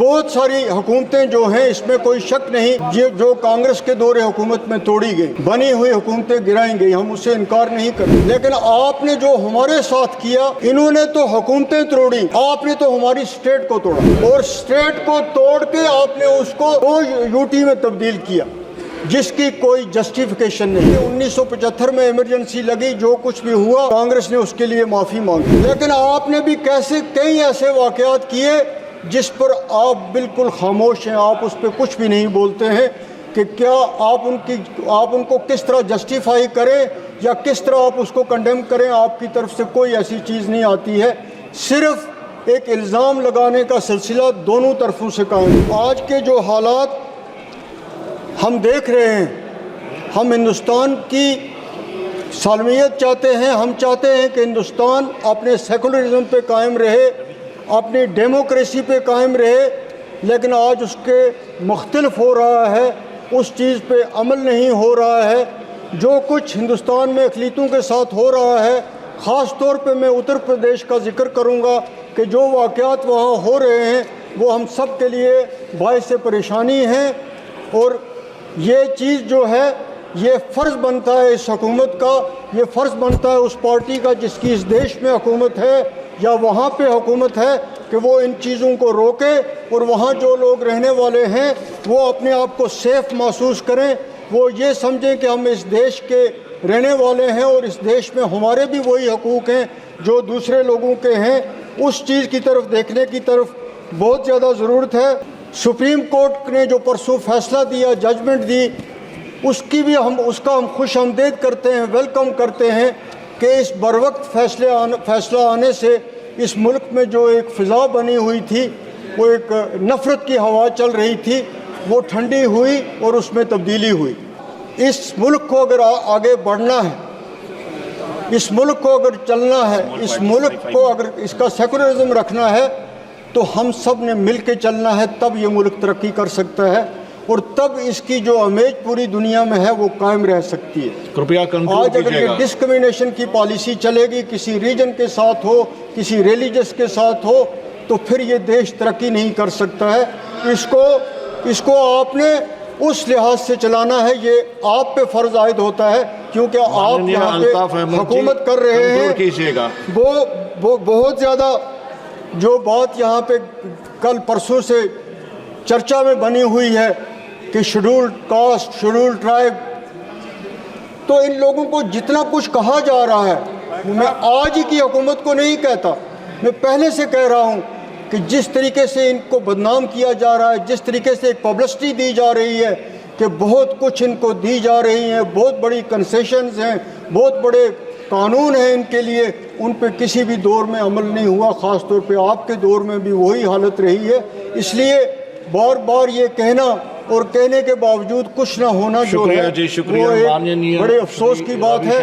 बहुत सारी हुकूमतें जो हैं इसमें कोई शक नहीं, ये जो कांग्रेस के दौरे हुकूमत में तोड़ी गई, बनी हुई हुकूमतें गिराई गई, हम उससे इनकार नहीं करते। लेकिन आपने जो हमारे साथ किया, इन्होंने तो हुकूमतें तोड़ी, आपने तो हमारी स्टेट को तोड़ा और स्टेट को तोड़ के आपने उसको यूटी में तब्दील किया जिसकी कोई जस्टिफिकेशन नहीं। 1975 में इमरजेंसी लगी, जो कुछ भी हुआ कांग्रेस ने उसके लिए माफ़ी मांगी, लेकिन आपने भी कैसे कई ऐसे वाक़यात किए जिस पर आप बिल्कुल खामोश हैं, आप उस पर कुछ भी नहीं बोलते हैं कि क्या आप उनको किस तरह जस्टिफाई करें या किस तरह आप उसको कंडेम करें। आपकी तरफ से कोई ऐसी चीज़ नहीं आती है, सिर्फ एक इल्ज़ाम लगाने का सिलसिला दोनों तरफों से कायम। आज के जो हालात हम देख रहे हैं, हम हिंदुस्तान की सालमियत चाहते हैं, हम चाहते हैं कि हिंदुस्तान अपने सेकुलरिज्म पे कायम रहे, अपनी डेमोक्रेसी पे कायम रहे, लेकिन आज उसके मुख्तलिफ हो रहा है, उस चीज़ पे अमल नहीं हो रहा है। जो कुछ हिंदुस्तान में अक़लीतों के साथ हो रहा है, ख़ास तौर पे मैं उत्तर प्रदेश का जिक्र करूँगा कि जो वाक़यात वहाँ हो रहे हैं वो हम सब के लिए बाइस परेशानी हैं। और ये चीज़ जो है, ये फ़र्ज़ बनता है इस हुकूमत का, ये फ़र्ज़ बनता है उस पार्टी का जिसकी इस देश में हुकूमत है या वहाँ पे हुकूमत है कि वो इन चीज़ों को रोके और वहाँ जो लोग रहने वाले हैं वो अपने आप को सेफ़ महसूस करें, वो ये समझें कि हम इस देश के रहने वाले हैं और इस देश में हमारे भी वही हकूक़ हैं जो दूसरे लोगों के हैं। उस चीज़ की तरफ देखने की तरफ बहुत ज़्यादा ज़रूरत है। सुप्रीम कोर्ट ने जो परसों फ़ैसला दिया, जजमेंट दी, उसका हम खुश आमदेद करते हैं, वेलकम करते हैं कि इस बरवक्त फ़ैसला आने से इस मुल्क में जो एक फ़िज़ा बनी हुई थी, वो एक नफ़रत की हवा चल रही थी, वो ठंडी हुई और उसमें तब्दीली हुई। इस मुल्क को अगर आगे बढ़ना है, इस मुल्क को अगर चलना है, इस मुल्क को अगर इसका सेकुलरिज्म रखना है तो हम सब ने मिल के चलना है, तब ये मुल्क तरक्की कर सकता है और तब इसकी जो इमेज पूरी दुनिया में है वो कायम रह सकती है। कृपया आज अगर ये डिस्क्रिमिनेशन की पॉलिसी चलेगी, किसी रीजन के साथ हो, किसी रिलीजियस के साथ हो, तो फिर ये देश तरक्की नहीं कर सकता है। इसको आपने उस लिहाज से चलाना है, ये आप पे फ़र्ज़ आयद होता है क्योंकि आप यहाँ पे हुकूमत कर रहे हैं। वो बहुत ज़्यादा जो बात यहाँ पे कल परसों से चर्चा में बनी हुई है कि शेड्यूल्ड कास्ट, शेड्यूल्ड ट्राइब, तो इन लोगों को जितना कुछ कहा जा रहा है, मैं आज ही की हुकूमत को नहीं कहता, मैं पहले से कह रहा हूँ कि जिस तरीके से इनको बदनाम किया जा रहा है, जिस तरीके से एक पब्लिसिटी दी जा रही है कि बहुत कुछ इनको दी जा रही हैं, बहुत बड़ी कंसेशंस हैं, बहुत बड़े कानून हैं इनके लिए, उन पे किसी भी दौर में अमल नहीं हुआ। ख़ास तौर पे आपके दौर में भी वही हालत रही है। इसलिए बार बार ये कहना और कहने के बावजूद कुछ ना होना जो है वो एक बड़े अफसोस की बात है।